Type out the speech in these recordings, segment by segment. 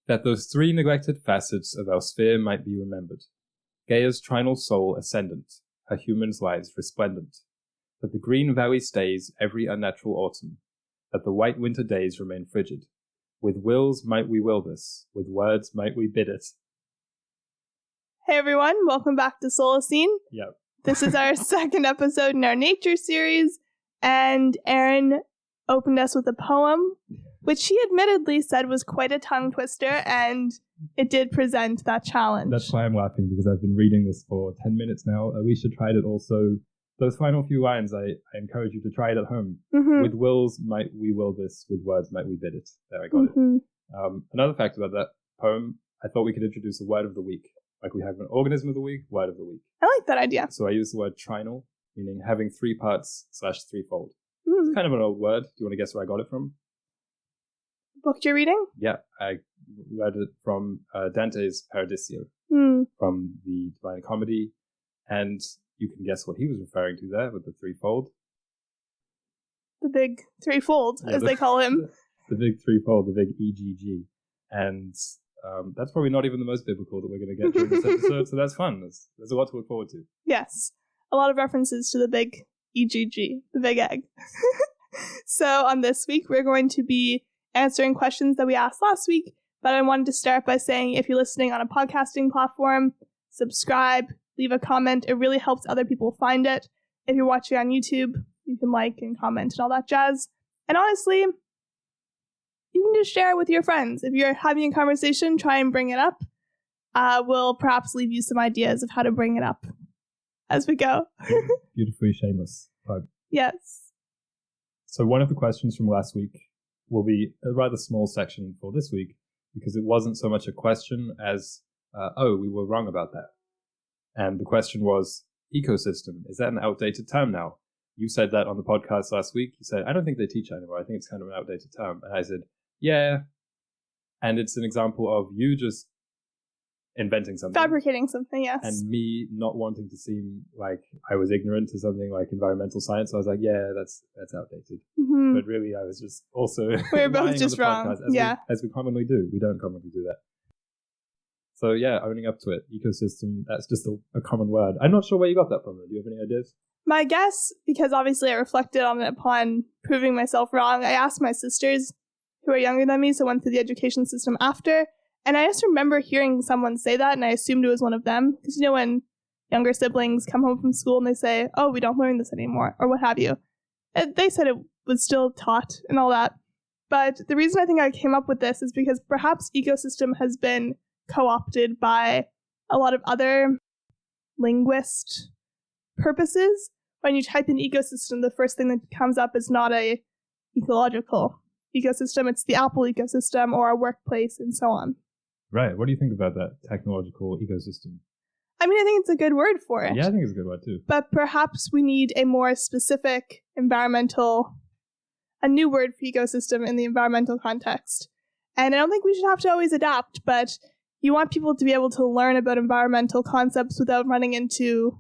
that those three neglected facets of our sphere might be remembered. Gaia's trinal soul ascendant, her humans' lives resplendent. That the green valley stays every unnatural autumn. That the white winter days remain frigid. With wills might we will this, with words might we bid it. Hey everyone, welcome back to Solacene. Yep. This is our second episode in our nature series, and Aaron opened us with a poem, which he admittedly said was quite a tongue twister, and it did present that challenge. That's why I'm laughing, because I've been reading this for 10 minutes now. Alicia tried it also. Those final few lines, I encourage you to try it at home. Mm-hmm. With wills might we will this, with words might we bid it. There, I got it. Another fact about that poem, I thought we could introduce a word of the week. Like we have an organism of the week, word of the week. I like that idea. So I use the word trinal, meaning having three parts / threefold. It's kind of an old word. Do you want to guess where I got it from? Book you're reading? Yeah, I read it from Dante's Paradiso, from the Divine Comedy, and you can guess what he was referring to there with the threefold. The big threefold, as they call him. The big threefold, the big EGG. And that's probably not even the most biblical that we're going to get during this episode, so that's fun. There's a lot to look forward to. Yes, a lot of references to the big EGG, the big egg. So on this week, we're going to be answering questions that we asked last week, but I wanted to start by saying if you're listening on a podcasting platform, subscribe, leave a comment. It really helps other people find it. If you're watching on YouTube, you can like and comment and all that jazz. And honestly, you can just share it with your friends. If you're having a conversation, try and bring it up. We'll perhaps leave you some ideas of how to bring it up as we go. Beautifully shameless plug. Yes. So one of the questions from last week will be a rather small section for this week, because it wasn't so much a question as, we were wrong about that. And the question was, ecosystem, is that an outdated term now? You said that on the podcast last week. You said, I don't think they teach that anymore. I think it's kind of an outdated term. And I said, yeah. And it's an example of you just inventing something. Fabricating something, yes. And me not wanting to seem like I was ignorant to something like environmental science. So I was like, yeah, that's outdated. Mm-hmm. But really, I was just also we're both just wrong. As we commonly do. We don't commonly do that. So yeah, owning up to it. Ecosystem, that's just a common word. I'm not sure where you got that from. Do you have any ideas? My guess, because obviously I reflected on it upon proving myself wrong, I asked my sisters who are younger than me, so went through the education system after, and I just remember hearing someone say that, and I assumed it was one of them. Because you know when younger siblings come home from school and they say, oh, we don't learn this anymore, or what have you. They said it was still taught and all that. But the reason I think I came up with this is because perhaps ecosystem has been co-opted by a lot of other linguist purposes. When you type in ecosystem, the first thing that comes up is not a ecological ecosystem, it's the Apple ecosystem or a workplace and so on. Right. What do you think about that technological ecosystem? I mean, I think it's a good word for it. Yeah, I think it's a good word too. But perhaps we need a more specific a new word for ecosystem in the environmental context. And I don't think we should have to always adapt, but you want people to be able to learn about environmental concepts without running into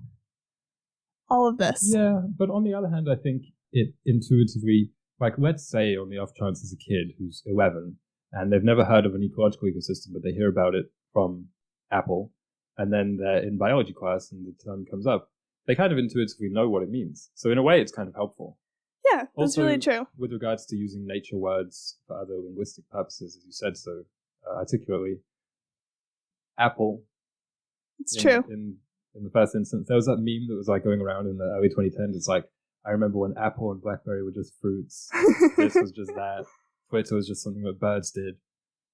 all of this. Yeah, but on the other hand, I think it intuitively, like let's say on the off chance there's a kid who's 11 and they've never heard of an ecological ecosystem, but they hear about it from Apple, and then they're in biology class and the term comes up, they kind of intuitively know what it means. So in a way, it's kind of helpful. Yeah, that's also, really true. With regards to using nature words for other linguistic purposes, as you said so articulately, Apple. It's true. In the first instance, there was that meme that was like going around in the early 2010s. It's like, I remember when Apple and BlackBerry were just fruits. This was just that. Twitter was just something that birds did.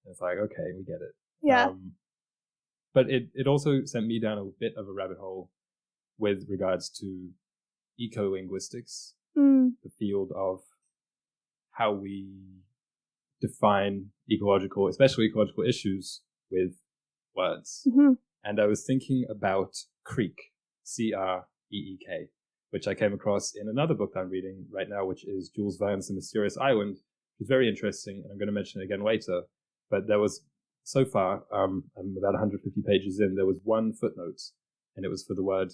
And it's like, okay, we get it. Yeah. But it also sent me down a bit of a rabbit hole with regards to ecolinguistics, the field of how we define especially ecological issues with words. Mm-hmm. And I was thinking about Creek, C-R-E-E-K, which I came across in another book I'm reading right now, which is Jules Verne's The Mysterious Island, which is very interesting, and I'm going to mention it again later. But there was, so far, I'm about 150 pages in, there was one footnote, and it was for the word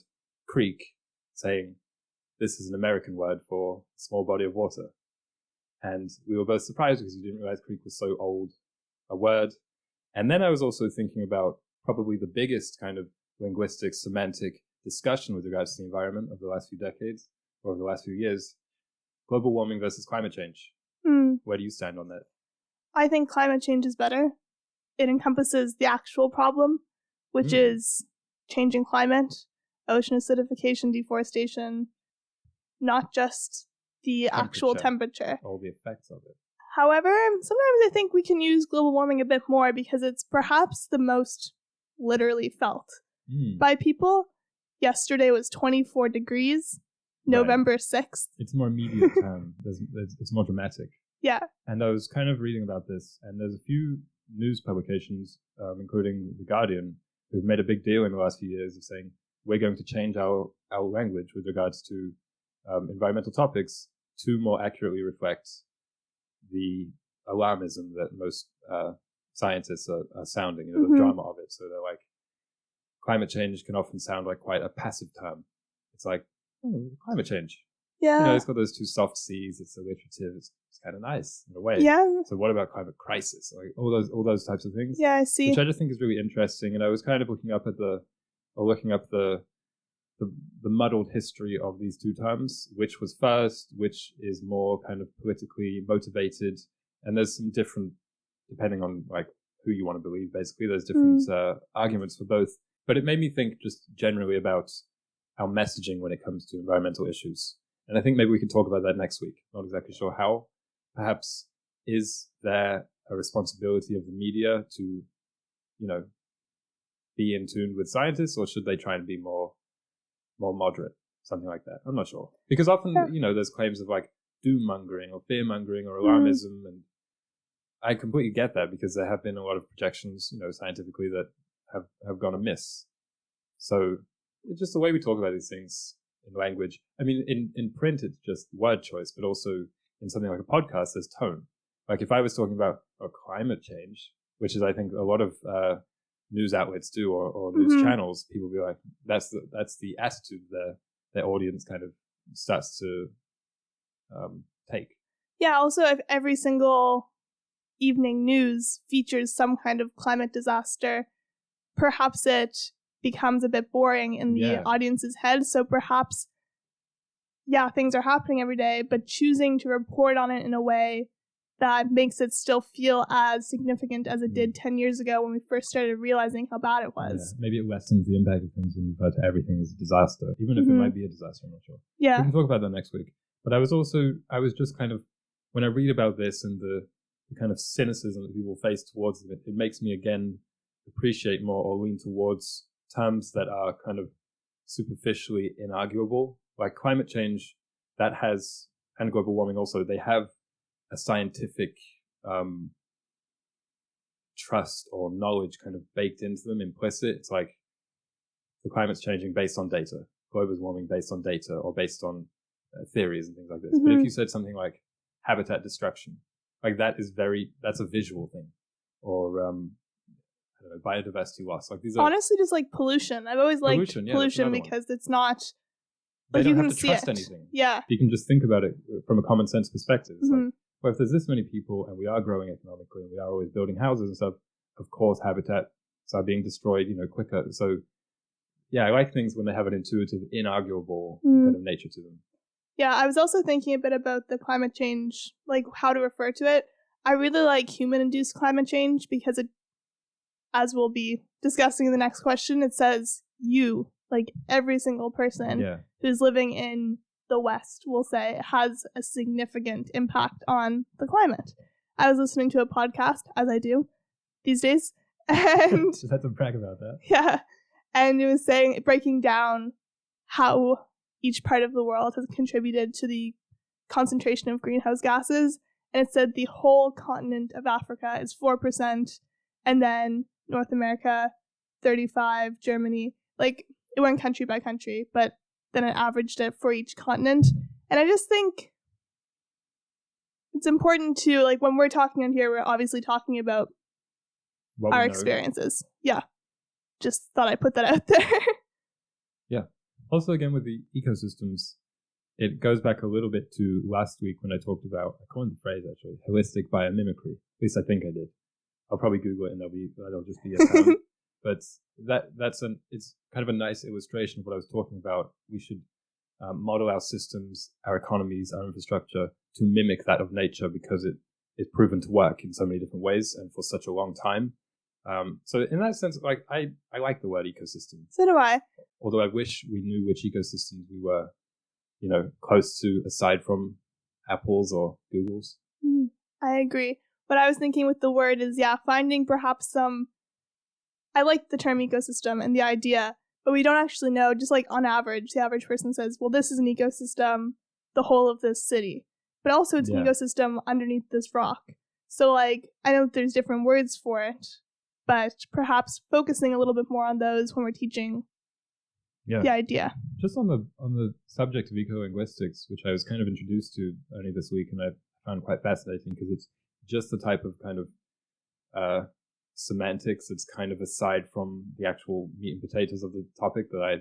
creek, saying, this is an American word for small body of water. And we were both surprised because we didn't realize creek was so old a word. And then I was also thinking about probably the biggest kind of linguistic, semantic discussion with regards to the environment of the last few decades, or of the last few years, global warming versus climate change. Where do you stand on that? I think climate change is better. It encompasses the actual problem, which is changing climate, ocean acidification, deforestation, not just the actual temperature. All the effects of it. However, sometimes I think we can use global warming a bit more because it's perhaps the most literally felt by people. Yesterday was 24 degrees, November 6th. It's more immediate term. It's more dramatic. Yeah. And I was kind of reading about this, and there's a few news publications, including The Guardian, who've made a big deal in the last few years of saying, we're going to change our language with regards to environmental topics to more accurately reflect the alarmism that most scientists are sounding, the drama of it. So they're like, climate change can often sound like quite a passive term. It's like, climate change. Yeah. It's got those two soft C's. It's alliterative. It's kind of nice in a way. Yeah. So what about climate crisis? Like all those types of things. Yeah, I see. Which I just think is really interesting. And I was kind of looking up the muddled history of these two terms, which was first, which is more kind of politically motivated. And there's some different, depending on like who you want to believe, basically, there's different arguments for both. But it made me think just generally about our messaging when it comes to environmental issues. And I think maybe we can talk about that next week. Not exactly sure how. Perhaps is there a responsibility of the media to, be in tune with scientists, or should they try and be more moderate? Something like that. I'm not sure. Because often, there's claims of like doom mongering or fear mongering or alarmism. And I completely get that because there have been a lot of projections, scientifically that have gone amiss. So it's just the way we talk about these things in language. I mean, in print, it's just word choice, but also in something like a podcast, there's tone. Like if I was talking about climate change, which is, I think, a lot of news outlets do, or news channels, people be like, that's the attitude their audience kind of starts to take. Yeah, also if every single evening news features some kind of climate disaster, perhaps it becomes a bit boring in the audience's head. So perhaps, things are happening every day, but choosing to report on it in a way that makes it still feel as significant as it did 10 years ago when we first started realizing how bad it was. Yeah, maybe it lessens the impact of things when you refer to everything as a disaster, even if it might be a disaster, I'm not sure. Yeah. We can talk about that next week. But I was just kind of, when I read about this and the kind of cynicism that people face towards it, it makes me again appreciate more or lean towards terms that are kind of superficially inarguable, like climate change, and global warming also, they have a scientific trust or knowledge kind of baked into them, implicit. It's like the climate's changing based on data, global warming based on data, or based on theories and things like this. But if you said something like habitat destruction, like that's a visual thing, or I don't know, biodiversity loss. Like these are honestly just like pollution. I've always liked pollution because it's not. They don't have to trust anything. Yeah, you can just think about it from a common sense perspective. It's like, well, if there's this many people and we are growing economically and we are always building houses and stuff, of course habitats are being destroyed, quicker. So yeah, I like things when they have an intuitive, inarguable kind of nature to them. Yeah, I was also thinking a bit about the climate change, like how to refer to it. I really like human-induced climate change because it, as we'll be discussing in the next question, it says you, like every single person who's living in the West, will say, has a significant impact on the climate. I was listening to a podcast, as I do these days, and just had to brag about that. Yeah, and it was breaking down how each part of the world has contributed to the concentration of greenhouse gases, and it said the whole continent of Africa is 4%, and then North America 35%, Germany, like it went country by country, but then it averaged it for each continent. And I just think it's important to, like, when we're talking on here, we're obviously talking about our experiences. Yeah. Just thought I'd put that out there. Yeah. Also, again, with the ecosystems, it goes back a little bit to last week when I talked about, I coined the phrase actually, holistic biomimicry. At least I think I did. I'll probably Google it and that'll just be a town. But it's kind of a nice illustration of what I was talking about. We should model our systems, our economies, our infrastructure to mimic that of nature because it is proven to work in so many different ways and for such a long time. So in that sense, like I like the word ecosystem. So do I. Although I wish we knew which ecosystems we were, close to aside from Apple's or Google's. I agree. What I was thinking with the word is, finding perhaps I like the term ecosystem and the idea, but we don't actually know, just like on average, the average person says, well, this is an ecosystem, the whole of this city. But also it's an ecosystem underneath this rock. So like, I know there's different words for it, but perhaps focusing a little bit more on those when we're teaching the idea. Just on the subject of ecolinguistics, which I was kind of introduced to only this week, and I found quite fascinating because it's just the type of kind of semantics that's kind of aside from the actual meat and potatoes of the topic that I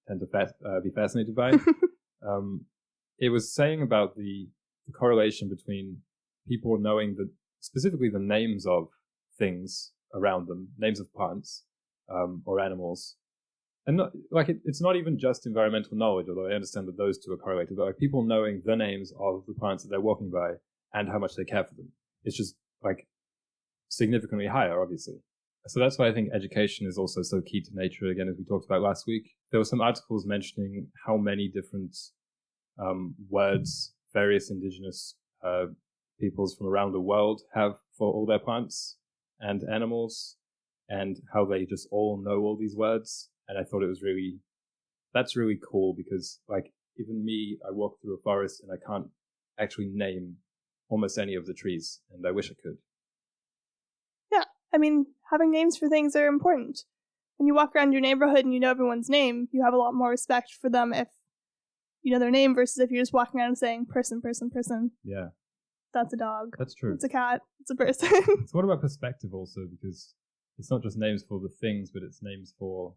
tend to be fascinated by. It was saying about the correlation between people knowing specifically the names of things around them, names of plants or animals. And it's not even just environmental knowledge, although I understand that those two are correlated, but like people knowing the names of the plants that they're walking by and how much they care for them. It's just like significantly higher, obviously. So that's why I think education is also so key to nature, again, as we talked about last week. There were some articles mentioning how many different words various indigenous peoples from around the world have for all their plants and animals, and how they just all know all these words. And I thought that's really cool because like even me, I walk through a forest and I can't actually name almost any of the trees, and I wish I could. Yeah, I mean, having names for things are important. When you walk around your neighborhood and you know everyone's name, you have a lot more respect for them if you know their name versus if you're just walking around and saying person, person, person. Yeah. That's a dog. That's true. It's a cat. It's a person. So what about perspective also? Because it's not just names for the things, but it's names for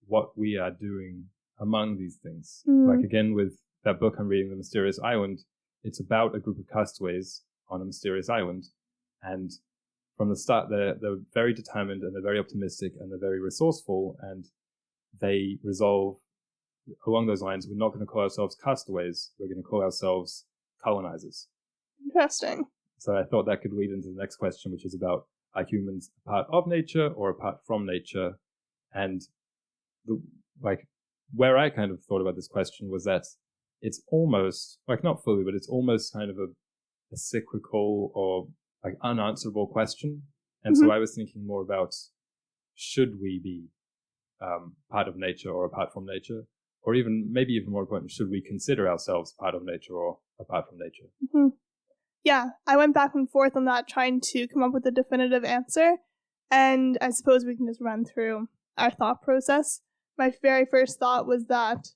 what we are doing among these things. Like again, with that book I'm reading, The Mysterious Island, it's about a group of castaways on a mysterious island. And from the start, they're very determined and they're very optimistic and they're very resourceful. And they resolve along those lines, we're not going to call ourselves castaways. We're going to call ourselves colonizers. Interesting. So I thought that could lead into the next question, which is about, are humans a part of nature or apart from nature? And where I kind of thought about this question was that it's almost, like not fully, but it's almost kind of a cyclical or like unanswerable question. And so I was thinking more about, should we be part of nature or apart from nature? Or maybe even more important, should we consider ourselves part of nature or apart from nature? Yeah, I went back and forth on that, trying to come up with a definitive answer. And I suppose we can just run through our thought process. My very first thought was that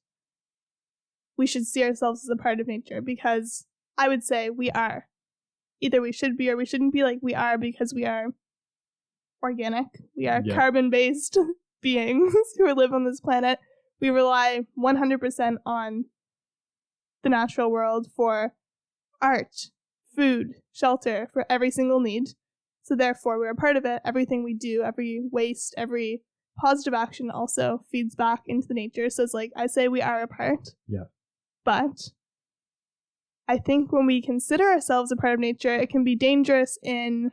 we should see ourselves as a part of nature, because I would say we are. Either we should be or we shouldn't be. Like, we are because we are organic. We are carbon-based beings who live on this planet. We rely 100% on the natural world for art, food, shelter, for every single need. So therefore, we're a part of it. Everything we do, every waste, every positive action also feeds back into the nature. So it's like, I say we are a part. Yeah. But I think when we consider ourselves a part of nature, it can be dangerous in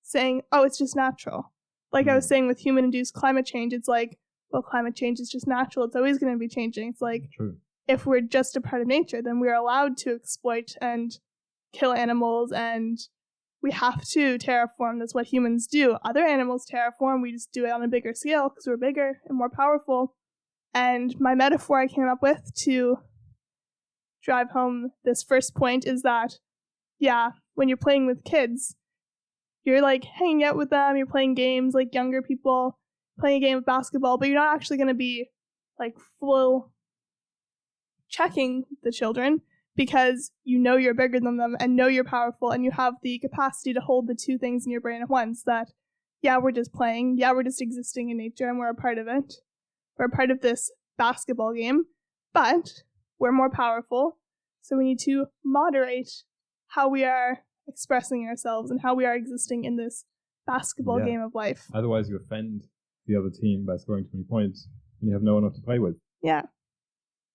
saying, oh, it's just natural. Like I was saying with human-induced climate change, it's like, well, climate change is just natural. It's always going to be changing. It's like, if we're just a part of nature, then we're allowed to exploit and kill animals, and we have to terraform. That's what humans do. Other animals terraform. We just do it on a bigger scale because we're bigger and more powerful. And my metaphor I came up with to drive home this first point is that, when you're playing with kids, you're like hanging out with them, you're playing games like younger people, playing a game of basketball, but you're not actually going to be like full checking the children, because you know you're bigger than them and know you're powerful and you have the capacity to hold the two things in your brain at once, that we're just playing, we're just existing in nature and we're a part of it. We're a part of this basketball game, but we're more powerful, so we need to moderate how we are expressing ourselves and how we are existing in this basketball game of life. Otherwise, you offend the other team by scoring too many points, and you have no one else to play with. Yeah.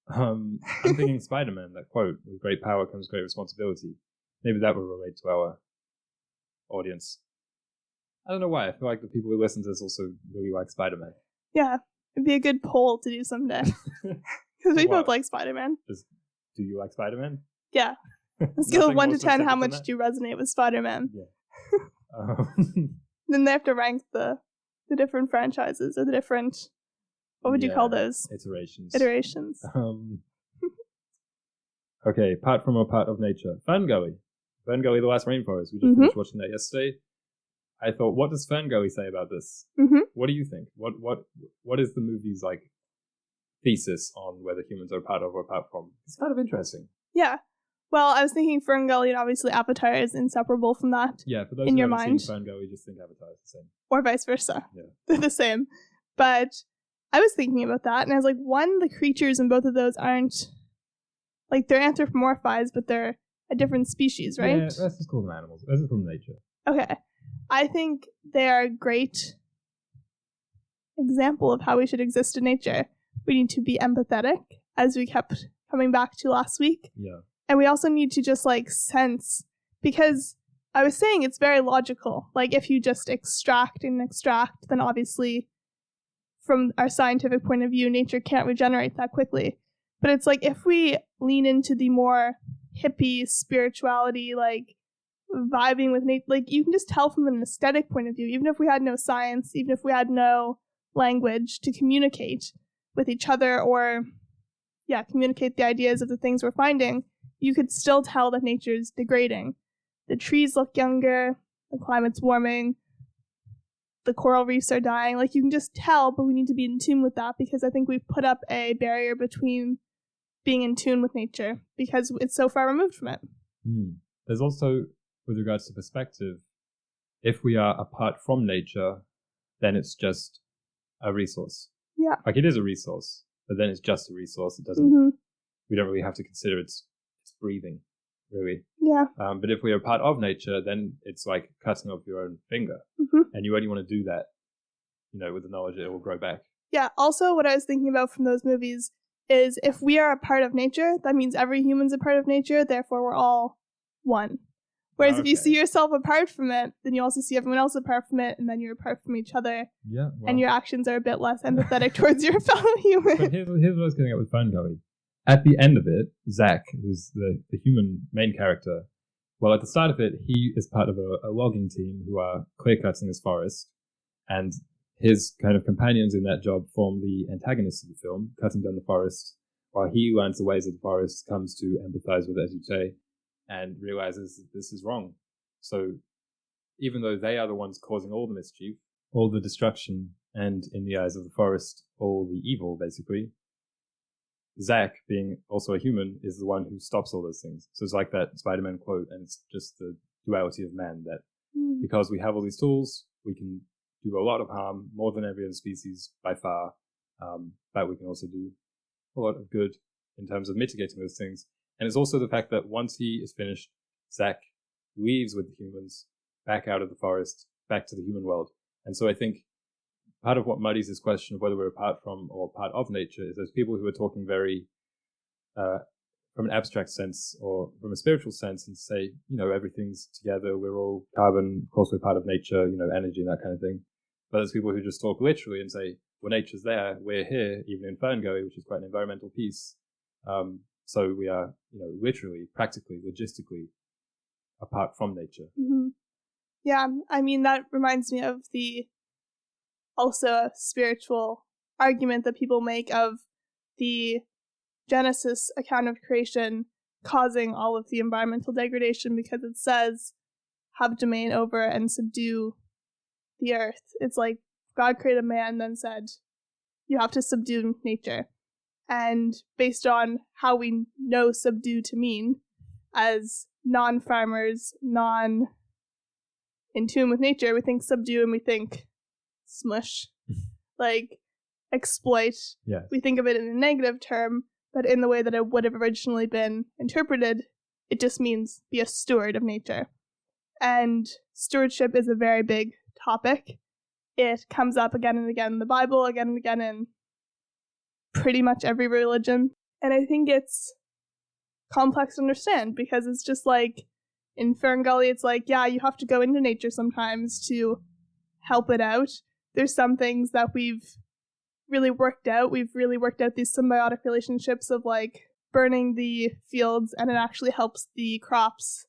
I'm thinking Spider-Man, that quote, with great power comes great responsibility. Maybe that will relate to our audience. I don't know why. I feel like the people who listen to this also really like Spider-Man. Yeah. It'd be a good poll to do someday. Because we both like Spider-Man. Do you like Spider-Man? Yeah. On a scale of 1 to 10, how much do you resonate with Spider-Man? Yeah. Then they have to rank the different franchises or the different... What would you call those? Iterations. Okay, apart from or part of nature. Ferngully, The Last Rainforest. We just finished watching that yesterday. I thought, what does Ferngully say about this? What do you think? What is the movie's like thesis on whether humans are part of or apart from? It's kind of interesting. Yeah. Well, I was thinking Ferngully, and obviously Avatar is inseparable from that. Yeah, for those who haven't seen Ferngully, just think Avatar is the same. Or vice versa. Yeah. They're the same. But I was thinking about that, and I was like, one, the creatures in both of those aren't, like, they're anthropomorphized, but they're a different species, right? Yeah, let's just call them animals. Let's just call them nature. Okay. I think they are a great example of how we should exist in nature. We need to be empathetic, as we kept coming back to last week. Yeah. And we also need to just, like, sense, because I was saying it's very logical. Like, if you just extract, then obviously, from our scientific point of view, nature can't regenerate that quickly. But it's like, if we lean into the more hippie spirituality, like, vibing with nature, like, you can just tell from an aesthetic point of view, even if we had no science, even if we had no language to communicate with each other or, communicate the ideas of the things we're finding, you could still tell that nature's degrading. The trees look younger, the climate's warming, the coral reefs are dying. Like, you can just tell, but we need to be in tune with that, because I think we've put up a barrier between being in tune with nature because it's so far removed from it. There's also, with regards to perspective, if we are apart from nature, then it's just a resource. Yeah. Like, it is a resource, but then it's just a resource. It doesn't, we don't really have to consider its breathing, really. Yeah. But if we are part of nature, then it's like cutting off your own finger. And you only want to do that, with the knowledge that it will grow back. Yeah. Also, what I was thinking about from those movies is if we are a part of nature, that means every human's a part of nature, therefore we're all one. Whereas if you see yourself apart from it, then you also see everyone else apart from it, and then you're apart from each other. Yeah. Well. And your actions are a bit less empathetic towards your fellow human. But here's what I was getting at with Ferngully. At the end of it, Zach, who's the human main character, well, at the start of it, he is part of a logging team who are clear-cutting this forest, and his kind of companions in that job form the antagonists of the film, cutting down the forest, while he learns the ways of the forest, comes to empathize with it, as you say, and realizes that this is wrong. So even though they are the ones causing all the mischief, all the destruction, and in the eyes of the forest, all the evil, basically, Zach, being also a human, is the one who stops all those things. So it's like that Spider-Man quote, and it's just the duality of man, that because we have all these tools, we can do a lot of harm, more than every other species by far, but we can also do a lot of good in terms of mitigating those things. And it's also the fact that once he is finished, Zach leaves with the humans, back out of the forest, back to the human world. And so I think part of what muddies this question of whether we're apart from or part of nature is those people who are talking very from an abstract sense or from a spiritual sense and say, everything's together, we're all carbon, of course we're part of nature, energy and that kind of thing. But there's people who just talk literally and say, well, nature's there, we're here, even in Ferngully, which is quite an environmental piece. So we are, literally, practically, logistically apart from nature. Yeah, I mean, that reminds me of the also a spiritual argument that people make of the Genesis account of creation causing all of the environmental degradation because it says, have domain over and subdue the earth. It's like God created man, then said, you have to subdue nature. And based on how we know subdue to mean, as non-farmers, non-in tune with nature, we think subdue and we think smush, like exploit. Yes. We think of it in a negative term, but in the way that it would have originally been interpreted, it just means be a steward of nature. And stewardship is a very big topic. It comes up again and again in the Bible, again and again in pretty much every religion. And I think it's complex to understand because it's just like in Ferngully, it's like, yeah, you have to go into nature sometimes to help it out. There's some things that we've really worked out. We've really worked out these symbiotic relationships of like burning the fields, and it actually helps the crops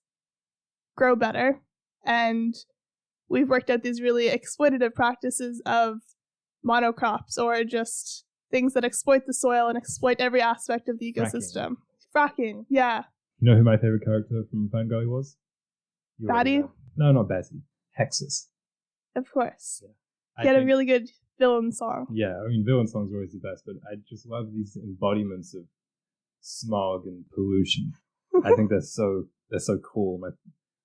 grow better. And we've worked out these really exploitative practices of monocrops, or just things that exploit the soil and exploit every aspect of the ecosystem. Fracking, yeah. You know who my favorite character from Ferngully was? Batty? No, not Batty. Hexus. Of course. Yeah. He had a really good villain song. Yeah, I mean, villain songs are always the best, but I just love these embodiments of smog and pollution. I think they're so cool.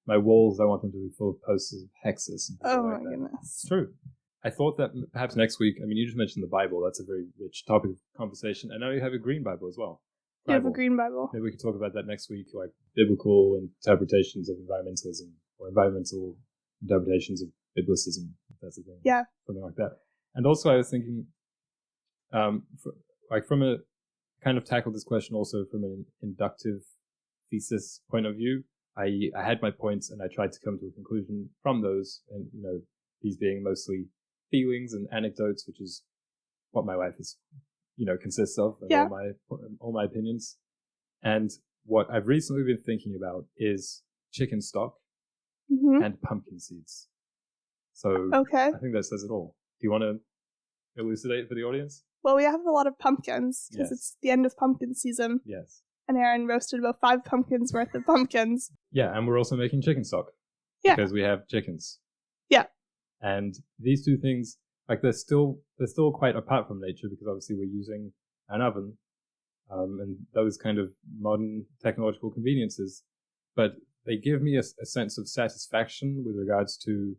My walls, I want them to be full of posters of Hexus. Oh my goodness. It's true. I thought that perhaps next week, I mean, you just mentioned the Bible. That's a very rich topic of conversation. And now you have a green Bible as well. You have a green Bible. Maybe we could talk about that next week, like biblical interpretations of environmentalism or environmental interpretations of biblicism, if that's the thing. Yeah. Something like that. And also I was thinking, from a kind of tackle this question also from an inductive thesis point of view. I had my points and I tried to come to a conclusion from those, and, you know, these being mostly feelings and anecdotes, which is what my life is, you know, consists of, and yeah. all my opinions. And what I've recently been thinking about is chicken stock and pumpkin seeds. So okay. I think that says it all. Do you want to elucidate for the audience? Well, we have a lot of pumpkins because it's the end of pumpkin season. Yes. And Aaron roasted about 5 pumpkins worth of pumpkins. Yeah, and we're also making chicken stock. Yeah. Because we have chickens. Yeah. And these two things, like they're still quite apart from nature because obviously we're using an oven and those kind of modern technological conveniences. But they give me a sense of satisfaction with regards to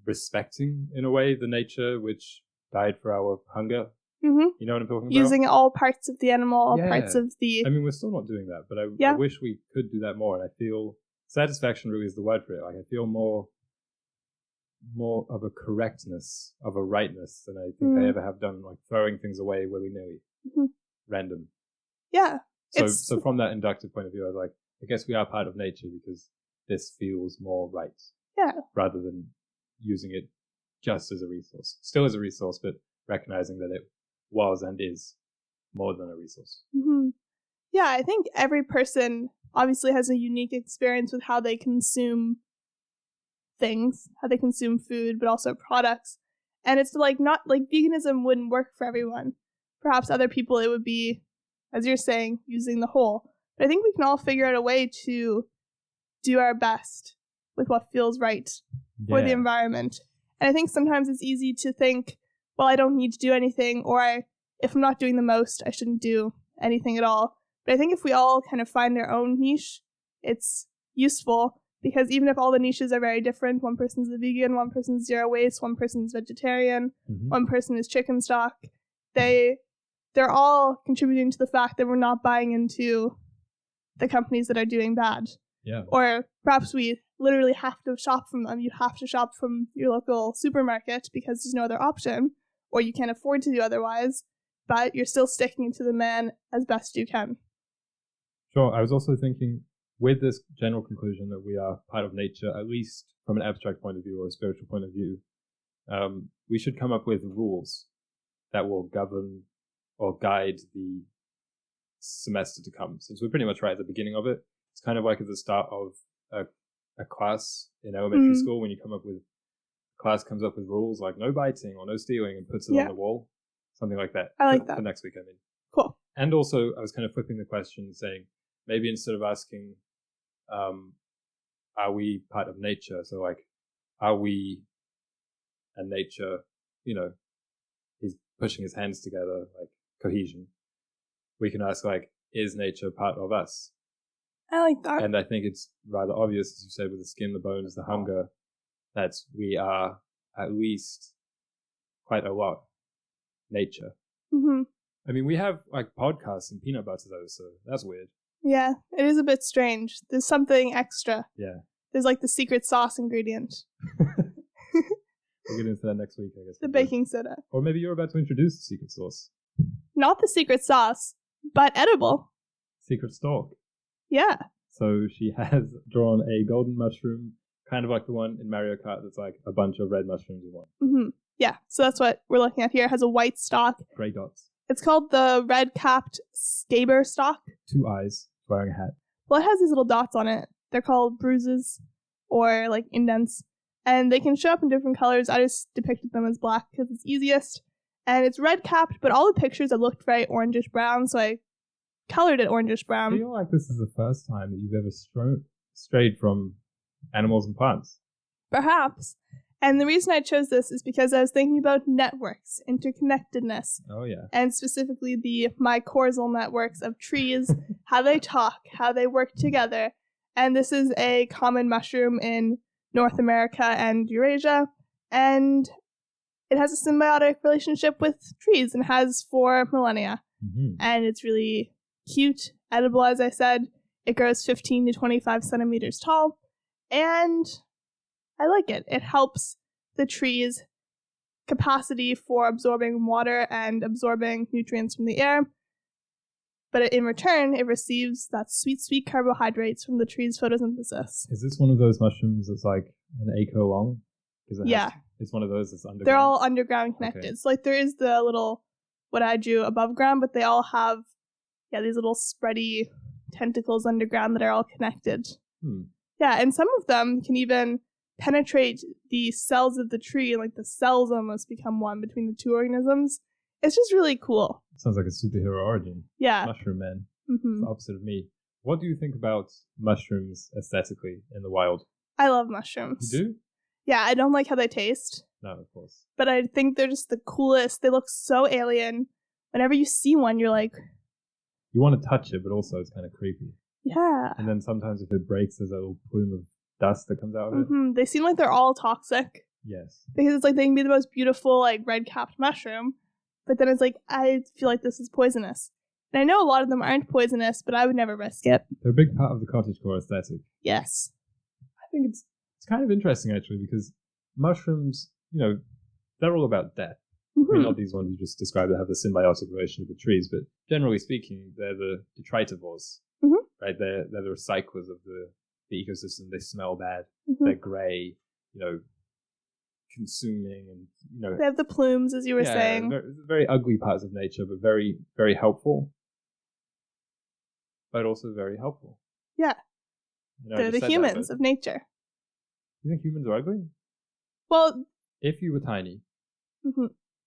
respecting, in a way, the nature which died for our hunger. Mm-hmm. You know what I'm talking about? Using all parts of the animal, all parts of the... I mean, we're still not doing that, but I wish we could do that more. And I feel satisfaction really is the word for it. Like I feel more of a correctness, of a rightness than I think I ever have done, like throwing things away willy-nilly, random. Yeah. So from that inductive point of view, I was like, I guess we are part of nature because this feels more right. Yeah. Rather than using it just as a resource. Still as a resource, but recognizing that it was and is more than a resource. Mm-hmm. Yeah, I think every person obviously has a unique experience with how they consume things, how they consume food, but also products. And it's like not like veganism wouldn't work for everyone. Perhaps other people it would be, as you're saying, using the whole. But I think we can all figure out a way to do our best with what feels right for the environment. And I think sometimes it's easy to think, well, I don't need to do anything, or if I'm not doing the most, I shouldn't do anything at all. But I think if we all kind of find our own niche, it's useful, because even if all the niches are very different, one person's a vegan, one person's zero waste, one person's vegetarian, one person is chicken stock, they're all contributing to the fact that we're not buying into the companies that are doing bad. Yeah. Or perhaps we literally have to shop from them. You have to shop from your local supermarket because there's no other option, or you can't afford to do otherwise, but you're still sticking to the man as best you can. Sure. I was also thinking, with this general conclusion that we are part of nature, at least from an abstract point of view or a spiritual point of view, we should come up with rules that will govern or guide the semester to come. Since we're pretty much right at the beginning of it, it's kind of like at the start of a class in elementary school, when you come up with, class comes up with rules like no biting or no stealing and puts it on the wall. Something like that. I like that. For next week, I mean. Cool. And also, I was kind of flipping the question, saying, maybe instead of asking, are we part of nature? So like, are we and nature, you know, he's pushing his hands together, like cohesion. We can ask like, is nature part of us? I like that. And I think it's rather obvious, as you said, with the skin, the bones, the hunger, that we are at least quite a lot nature. Mm-hmm. I mean, we have like podcasts and peanut butter though, so that's weird. Yeah, it is a bit strange. There's something extra. Yeah. There's like the secret sauce ingredient. We'll get into that next week, I guess. The baking soda. Or maybe you're about to introduce the secret sauce. Not the secret sauce, but edible. Secret stalk. Yeah. So she has drawn a golden mushroom, kind of like the one in Mario Kart that's like a bunch of red mushrooms in one. Mm-hmm. Yeah, so that's what we're looking at here. It has a white stalk. Grey dots. It's called the red-capped scaber stalk. 2 eyes, wearing a hat. Well, it has these little dots on it. They're called bruises or like indents. And they can show up in different colors. I just depicted them as black because it's easiest. And it's red-capped, but all the pictures have looked very orangish-brown, so I colored it orangish-brown. I feel like this is the first time that you've ever strayed from animals and plants. Perhaps. And the reason I chose this is because I was thinking about networks, interconnectedness. Oh, yeah. And specifically the mycorrhizal networks of trees, how they talk, how they work together. And this is a common mushroom in North America and Eurasia. And it has a symbiotic relationship with trees and has for millennia. Mm-hmm. And it's really cute, edible, as I said. It grows 15 to 25 centimeters tall. And I like it. It helps the tree's capacity for absorbing water and absorbing nutrients from the air. But in return, it receives that sweet, sweet carbohydrates from the tree's photosynthesis. Is this one of those mushrooms that's like an acre long? Yeah. It's one of those that's underground? They're all underground connected. Okay. So like there is the little, what I drew above ground, but they all have, these little spready tentacles underground that are all connected. Yeah, and some of them can even penetrate the cells of the tree, and like the cells almost become one between the two organisms. It's just really cool. Sounds like a superhero origin. Yeah. Mushroom man. Mm-hmm. It's the opposite of me. What do you think about mushrooms aesthetically in the wild? I love mushrooms. You do? Yeah, I don't like how they taste. No, of course. But I think they're just the coolest. They look so alien. Whenever you see one, you're like... You want to touch it, but also it's kind of creepy. Yeah. And then sometimes if it breaks, there's a little plume of dust that comes out of it. They seem like they're all toxic. Yes. Because it's like they can be the most beautiful, like, red-capped mushroom. But then it's like, I feel like this is poisonous. And I know a lot of them aren't poisonous, but I would never risk it. They're a big part of the cottagecore aesthetic. Yes. I think it's kind of interesting, actually, because mushrooms, they're all about death. Mm-hmm. I mean, not these ones you just described that have the symbiotic relationship with trees, but generally speaking, they're the detritivores, right? They're the recyclers of the ecosystem. They smell bad. They're grey, consuming, and they have the plumes, as you were saying. Very, very ugly parts of nature, but very, very helpful. But also very helpful. Yeah. They're the humans of nature. You think humans are ugly? Well, if you were tiny,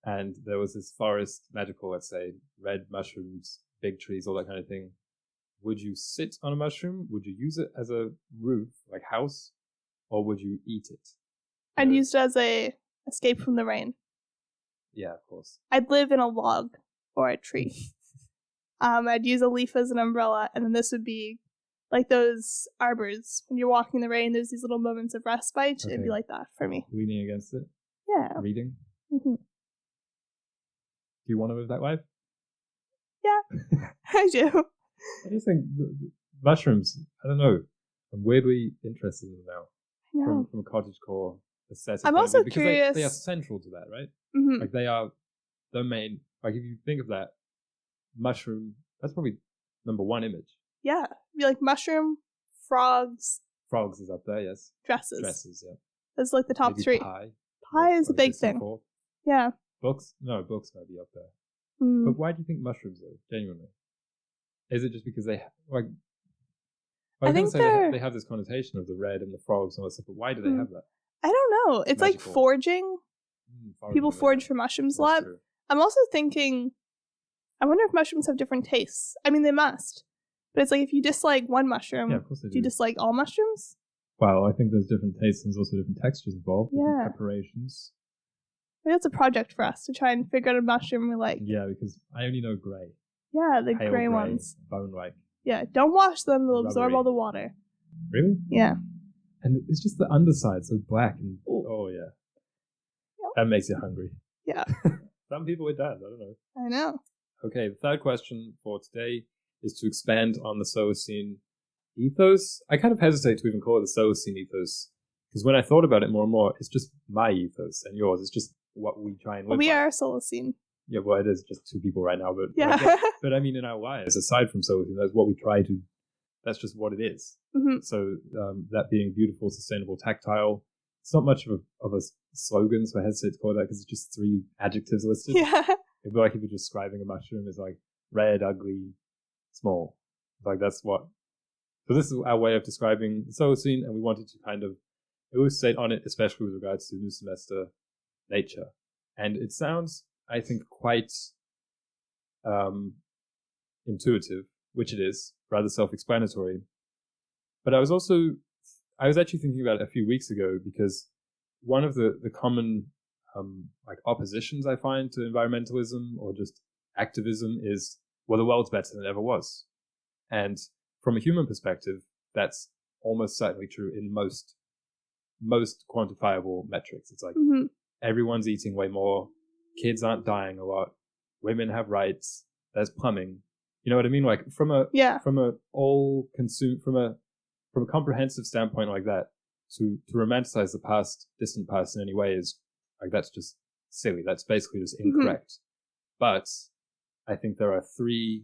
and there was this forest, magical, let's say, red mushrooms, big trees, all that kind of thing, would you sit on a mushroom? Would you use it as a roof, like house? Or would you eat it? I'd use it as a escape from the rain. Yeah, of course. I'd live in a log or a tree. I'd use a leaf as an umbrella, and then this would be like those arbors. When you're walking in the rain, there's these little moments of respite. Okay. It'd be like that for me. Leaning against it? Yeah. Reading? Mm-hmm. Do you want to live that life? Yeah, I do. I just think mushrooms, I don't know, I'm weirdly interested in them now. I know. From a cottagecore aesthetic. I'm also curious. They are central to that, right? Mm-hmm. Like they are the main, like if you think of that, mushroom, that's probably number one image. Yeah. Be like mushroom, frogs. Frogs is up there, yes. Dresses, yeah. That's like the top maybe three. Pie is a big thing. Yeah. Books? No, books might be up there. But why do you think mushrooms though, genuinely? Is it just because they, I think they have this connotation of the red and the frogs and all that stuff, but why do they have that? I don't know. It's magical. Like foraging. People forage for mushrooms a lot. True. I'm also thinking, I wonder if mushrooms have different tastes. I mean, they must. But it's like if you dislike one mushroom, of course they do. Do you dislike all mushrooms? Well, I think there's different tastes and there's also different textures involved, different preparations. Maybe that's a project for us to try and figure out a mushroom we like. Yeah, because I only know grey. Yeah, the grey ones. Bone-like. Yeah, don't wash them, they'll absorb all the water. Really? Yeah. And it's just the underside, so black and oh yeah. Yep. That makes you hungry. Yeah. Some people it does, I don't know. I know. Okay, the third question for today is to expand on the Solacene ethos. I kind of hesitate to even call it the Solacene ethos, Because when I thought about it more and more, it's just my ethos and yours. It's just what we try and live We by. are Solacene. Yeah, well, it is just two people right now, but yeah. But I mean, in our lives, aside from Solacene, that's what we try to. That's just what it is. Mm-hmm. So that being beautiful, sustainable, tactile. It's not much of a slogan, so I hesitate to call it that because it's just 3 adjectives listed. Yeah. It'd be like if you're describing a mushroom as like red, ugly, small. Like that's what. So this is our way of describing the Solacene, and we wanted to kind of elucidate on it, especially with regards to new semester nature. And it sounds, I think, quite intuitive, which it is, rather self-explanatory. But I was actually thinking about it a few weeks ago because one of the common like oppositions I find to environmentalism or just activism is, well, the world's better than it ever was. And from a human perspective, that's almost certainly true in most quantifiable metrics. It's like everyone's eating way more, kids aren't dying a lot, women have rights, there's plumbing. You know what I mean? Like from a comprehensive standpoint like that, to romanticize the past, distant past in any way is like, that's just silly. That's basically just incorrect. But I think there are 3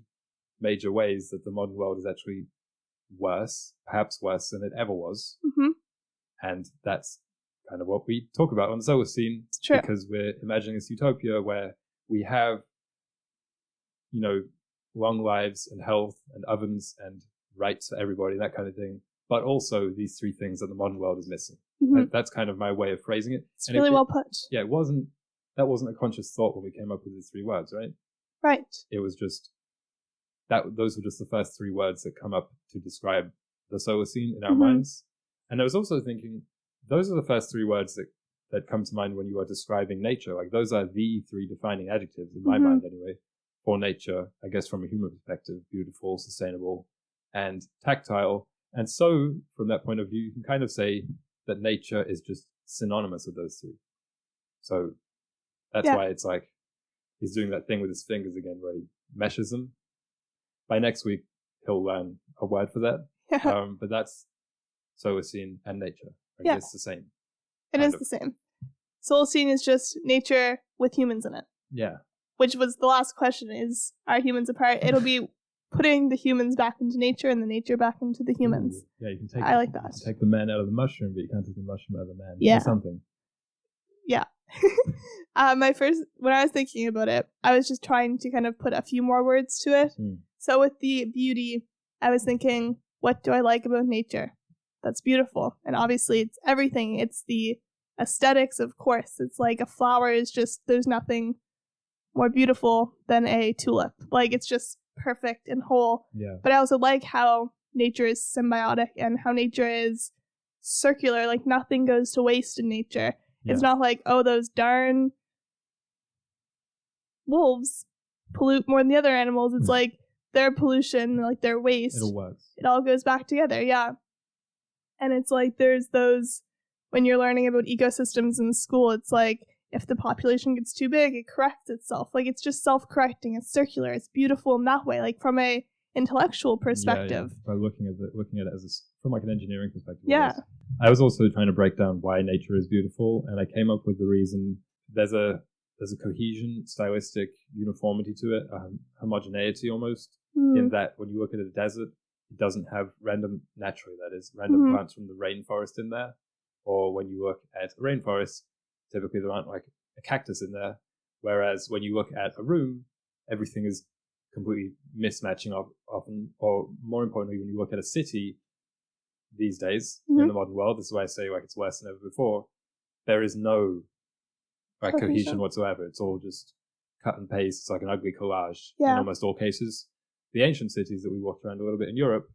major ways that the modern world is actually worse, perhaps worse than it ever was. And that's kind of what we talk about on the Solacene, because we're imagining this utopia where we have, you know, long lives and health and ovens and rights for everybody, that kind of thing. But also these 3 things that the modern world is missing. That's kind of my way of phrasing it. It's really well put. Yeah, that wasn't a conscious thought when we came up with these 3 words, right? Right. It was just those were just the first 3 words that come up to describe the Solacene in our minds. And I was also thinking, those are the first 3 words that come to mind when you are describing nature. Like those are the 3 defining adjectives in my mind anyway, for nature, I guess from a human perspective: beautiful, sustainable, and tactile. And so from that point of view, you can kind of say that nature is just synonymous with those 3. So that's why it's like he's doing that thing with his fingers again where he meshes them. By next week, he'll learn a word for that. But that's Solacene and nature. Like it's the same. It is the same. Solacene is just nature with humans in it. Yeah. Which was the last question, is, are humans a part? It'll be putting the humans back into nature and the nature back into the humans. Ooh, yeah, you can take like that. You can take the man out of the mushroom, but you can't take the mushroom out of the man. Yeah. Or something. Yeah. When I was thinking about it, I was just trying to kind of put a few more words to it. So with the beauty, I was thinking, what do I like about nature? That's beautiful. And obviously it's everything. It's the aesthetics, of course. It's like a flower is just, there's nothing more beautiful than a tulip. Like it's just perfect and whole. Yeah. But I also like how nature is symbiotic and how nature is circular. Like nothing goes to waste in nature. Yeah. It's not like, oh, those darn wolves pollute more than the other animals. It's like their pollution, like their waste. It all works. It all goes back together, yeah. And it's like there's those, when you're learning about ecosystems in school, it's like if the population gets too big, it corrects itself. Like it's just self-correcting. It's circular. It's beautiful in that way. Like from a intellectual perspective. Yeah. By looking at it as from like an engineering perspective. Yeah. I was also trying to break down why nature is beautiful, and I came up with the reason. There's a cohesion, stylistic uniformity to it, homogeneity almost, in that when you look at a desert, it doesn't have random plants from the rainforest in there. Or when you look at a rainforest, typically there aren't like a cactus in there. Whereas when you look at a room, everything is completely mismatching often. Or more importantly, when you look at a city these days in the modern world, this is why I say like it's worse than ever before, there is no like cohesion whatsoever. It's all just cut and paste. It's like an ugly collage in almost all cases. The ancient cities that we walked around a little bit in Europe,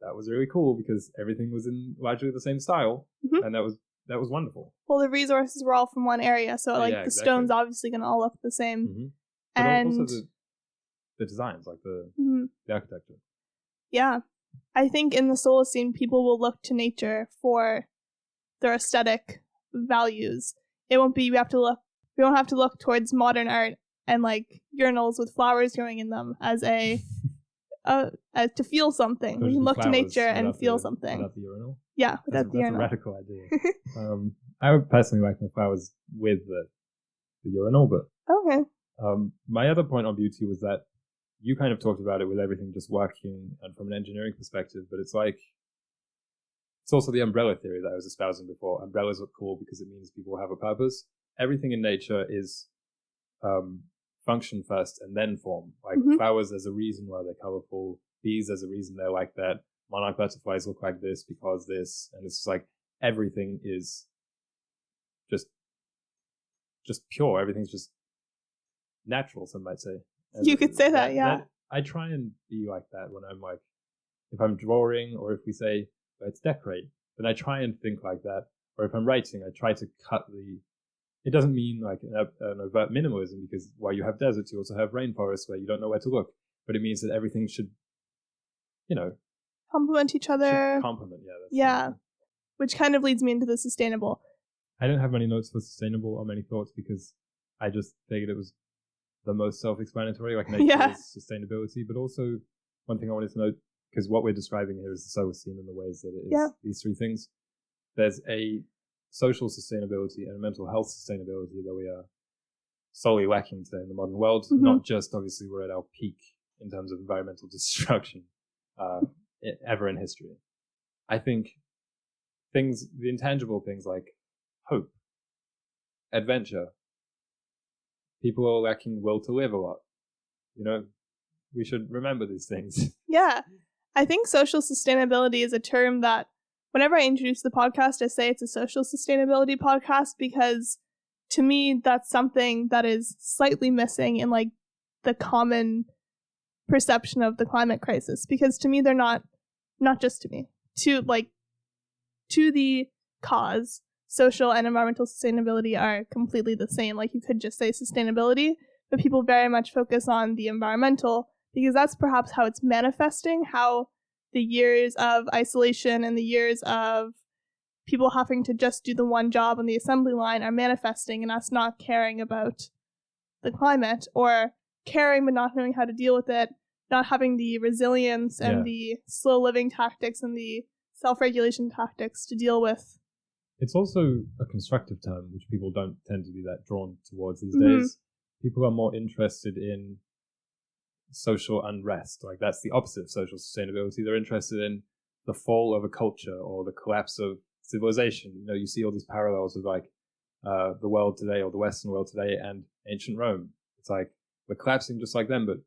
that was really cool because everything was in largely the same style, and that was wonderful. Well, the resources were all from one area, so like the stones obviously gonna all look the same, and also the designs, like the architecture. Yeah, I think in the Solacene, people will look to nature for their aesthetic values. It won't be we won't have to look towards modern art and like urinals with flowers growing in them as a to feel something. We can look to nature and feel something. Without the urinal? Yeah, without the urinal. That's a radical idea. I would personally like the flowers with the urinal, but okay. My other point on beauty was that you kind of talked about it with everything just working and from an engineering perspective, but it's also the umbrella theory that I was espousing before. Umbrellas are cool because it means people have a purpose. Everything in nature is function first and then form. Like flowers, there's a reason why they're colorful. Bees, there's a reason they're like that. Monarch butterflies look like this because this. And it's just like everything is just pure. Everything's just natural, some might say. And you could say that, yeah. I try and be like that when I'm like, if I'm drawing or if we say, let's decorate, then I try and think like that. Or if I'm writing, I try to cut it doesn't mean like an overt minimalism, because while you have deserts, you also have rainforests where you don't know where to look. But it means that everything should, complement each other. Complement, yeah. Yeah. Which kind of leads me into the sustainable. I don't have many notes for sustainable or many thoughts because I just figured it was the most self-explanatory, like nature is sustainability. But also one thing I wanted to note, because what we're describing here is the Solacene in the ways that it is these three things. There's a social sustainability and a mental health sustainability that we are solely lacking today in the modern world. Not just, obviously, we're at our peak in terms of environmental destruction ever in history. I think the intangible things like hope, adventure, people are lacking will to live a lot. We should remember these things. Yeah. I think social sustainability is a term that whenever I introduce the podcast, I say it's a social sustainability podcast, because to me, that's something that is slightly missing in like the common perception of the climate crisis. Because to me, they're not just to me, to the cause, social and environmental sustainability are completely the same. Like you could just say sustainability, but people very much focus on the environmental because that's perhaps how it's manifesting, how the years of isolation and the years of people having to just do the one job on the assembly line are manifesting, and us not caring about the climate, or caring but not knowing how to deal with it, not having the resilience and the slow living tactics and the self-regulation tactics to deal with. It's also a constructive term, which people don't tend to be that drawn towards these days. People are more interested in social unrest. Like that's the opposite of social sustainability. They're interested in the fall of a culture or the collapse of civilization. You see all these parallels with like the world today or the Western world today and ancient Rome. It's like we're collapsing just like them, but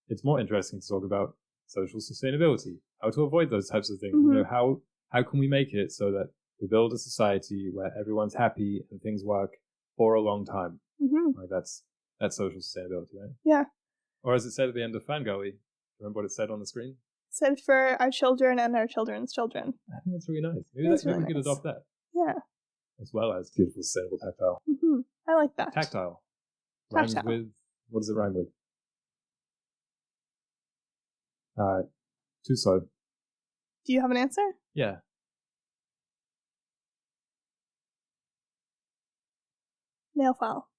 it's more interesting to talk about social sustainability, how to avoid those types of things. How can we make it so that we build a society where everyone's happy and things work for a long time. Like that's social sustainability, right? Yeah. Or as it said at the end of Fangirly, remember what it said on the screen? It said for our children and our children's children. I think that's really nice. Maybe we could adopt that. Yeah. As well as beautiful, sustainable, tactile. I like that. Tactile. Rhymes with, what does it rhyme with? Too slow. Do you have an answer? Yeah. Nail file.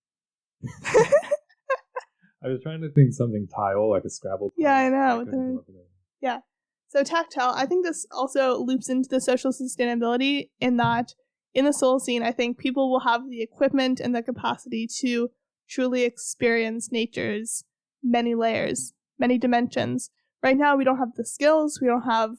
I was trying to think something tile, like a Scrabble tile. Yeah, I know. Yeah. So tactile, I think this also loops into the social sustainability in that in the Solacene, I think people will have the equipment and the capacity to truly experience nature's many layers, many dimensions. Right now, we don't have the skills. We don't have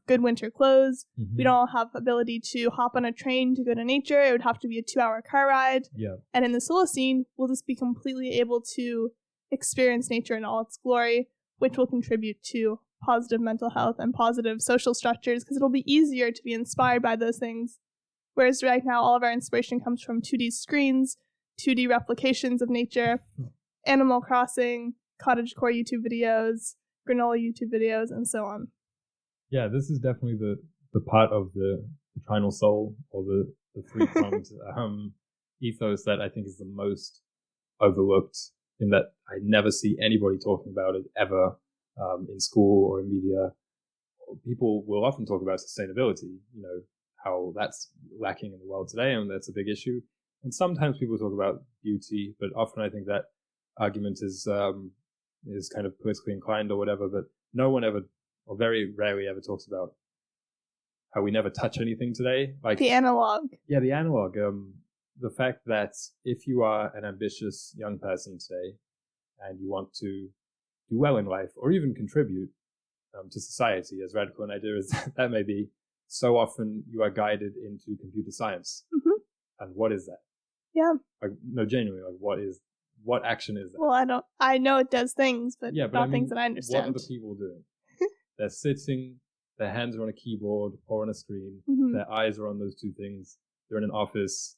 good winter clothes. We don't have ability to hop on a train to go to nature. It would have to be a 2-hour car ride. Yeah. And in the Solacene, we'll just be completely able to experience nature in all its glory, which will contribute to positive mental health and positive social structures, because it'll be easier to be inspired by those things. Whereas right now, all of our inspiration comes from 2D screens, 2D replications of nature, Animal Crossing, cottagecore YouTube videos, granola YouTube videos, and so on. Yeah, this is definitely the part of the trinal soul, or the three-pronged ethos that I think is the most overlooked, in that I never see anybody talking about it ever in school or in media. People will often talk about sustainability, how that's lacking in the world today, and that's a big issue. And sometimes people talk about beauty, but often I think that argument is is kind of politically inclined or whatever, but no one ever, or very rarely ever, talks about how we never touch anything today. Like the analog. Yeah, the analog. The fact that if you are an ambitious young person today and you want to do well in life or even contribute to society, as radical an idea as that may be, so often you are guided into computer science. Mm-hmm. And what is that? Yeah. Like, no, genuinely, like what action is that? Well, I know it does things, but not things that I understand. What are the people doing? They're sitting, their hands are on a keyboard or on a screen, their eyes are on those two things, they're in an office,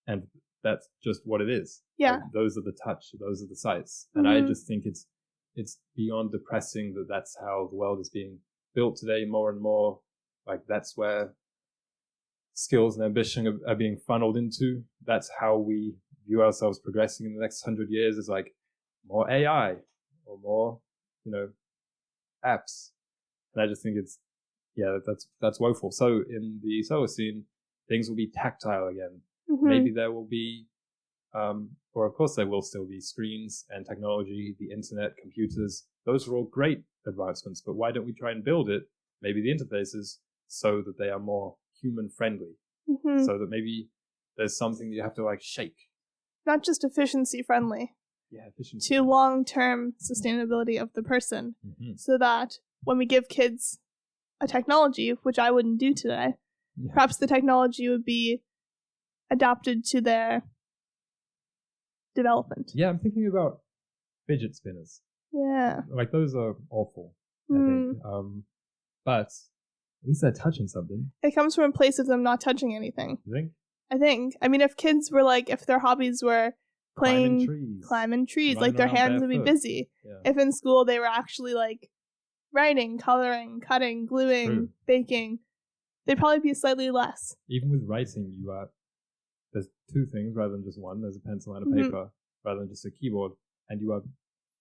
and that's just what it is. Yeah. Like, those are the touch, those are the sights. And I just think it's beyond depressing that that's how the world is being built today more and more. Like, that's where skills and ambition are being funneled into. That's how we view ourselves progressing in the next 100 years, is like more AI or more, apps. And I just think that's woeful. So in the Solacene, things will be tactile again. Maybe there will be, or of course there will still be, screens and technology, the internet, computers. Those are all great advancements, but why don't we try and build it, maybe the interfaces, so that they are more human friendly, so that maybe there's something that you have to like shake. Not just efficiency friendly. Yeah, efficiency. To long-term sustainability of the person, so that when we give kids a technology, which I wouldn't do today, perhaps the technology would be adapted to their development. Yeah, I'm thinking about fidget spinners. Yeah. Like, those are awful, I think. But at least they're touching something. It comes from a place of them not touching anything. You think? I think. I mean, if kids were like, if their hobbies were climbing trees, like their hands would be busy. Yeah. If in school they were actually like writing, coloring, cutting, gluing, baking, they'd probably be slightly less. Even with writing, there's two things rather than just one. There's a pencil and a paper rather than just a keyboard. And you are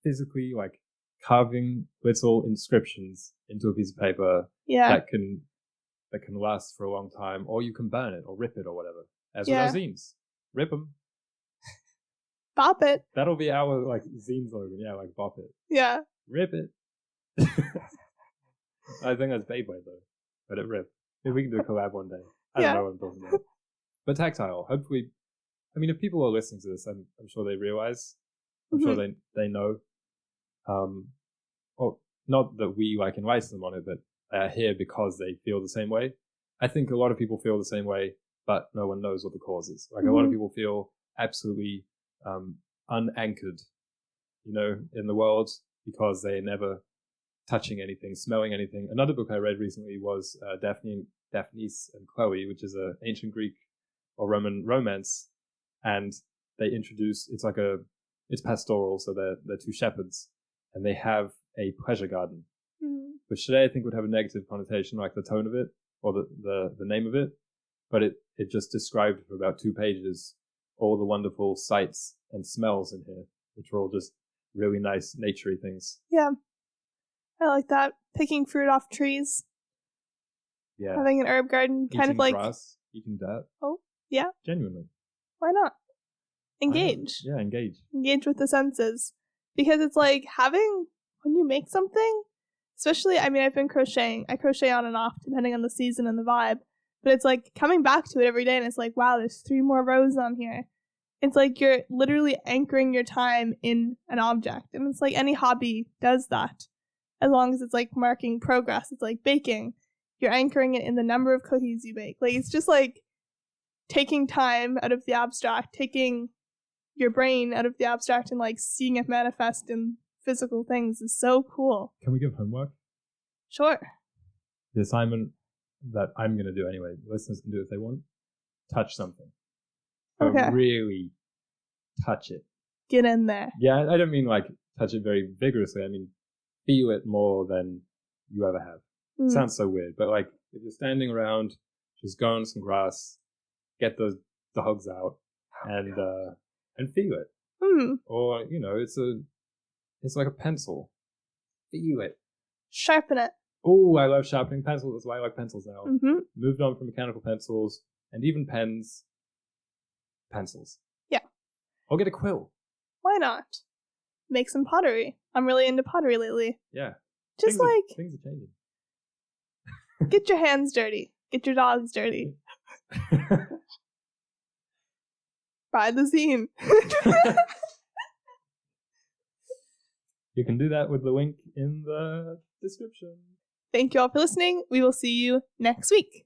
physically like carving little inscriptions into a piece of paper that can last for a long time, or you can burn it or rip it or whatever. As with our zines. Rip them. Bop it. That'll be our like zine slogan. Yeah, like bop it. Yeah. Rip it. I think that's Beyblade though. Let it rip. Maybe we can do a collab one day. I don't know what I'm talking about. But tactile. Hopefully, I mean, if people are listening to this, I'm sure they realize. I'm sure they know. Or not that we like enlighten them on it, but they are here because they feel the same way. I think a lot of people feel the same way, but no one knows what the cause is. Like, a lot of people feel absolutely unanchored, in the world, because they're never touching anything, smelling anything. Another book I read recently was Daphnis and Chloe, which is an ancient Greek or Roman romance, and they introduce, it's pastoral, so they're two shepherds, and they have a pleasure garden, which today I think would have a negative connotation, like the tone of it or the name of it, but it just described for about 2 pages all the wonderful sights and smells in here, which are all just really nice naturey things. Yeah, I like that. Picking fruit off trees. Yeah. Having an herb garden, kind eating of like grass, eating dirt. Oh, yeah. Genuinely. Why not? Engage. Yeah, engage. Engage with the senses. Because it's like when you make something, especially, I mean, I've been crocheting. I crochet on and off depending on the season and the vibe. But it's like coming back to it every day and it's like, wow, there's 3 more rows on here. It's like you're literally anchoring your time in an object. And it's like any hobby does that. As long as it's like marking progress. It's like baking. You're anchoring it in the number of cookies you bake. Like, it's just like taking time out of the abstract, taking your brain out of the abstract and like seeing it manifest in physical things is so cool. Can we give homework? Sure. The assignment that I'm going to do anyway, listeners can do if they want, touch something. Okay. Really touch it. Get in there. Yeah, I don't mean like touch it very vigorously. I mean, feel it more than you ever have. Sounds so weird, but like if you're standing around, just go on some grass, get those dogs out, and feel it. Or it's like a pencil. Feel it. Sharpen it. Oh, I love sharpening pencils. That's why I like pencils now. Moved on from mechanical pencils and even pens. Pencils. Yeah. Or get a quill. Why not? make some pottery. I'm really into pottery lately. Yeah. Just things are changing. Get your hands dirty. Get your dogs dirty. Ride the scene. You can do that with the link in the description. Thank you all for listening. We will see you next week.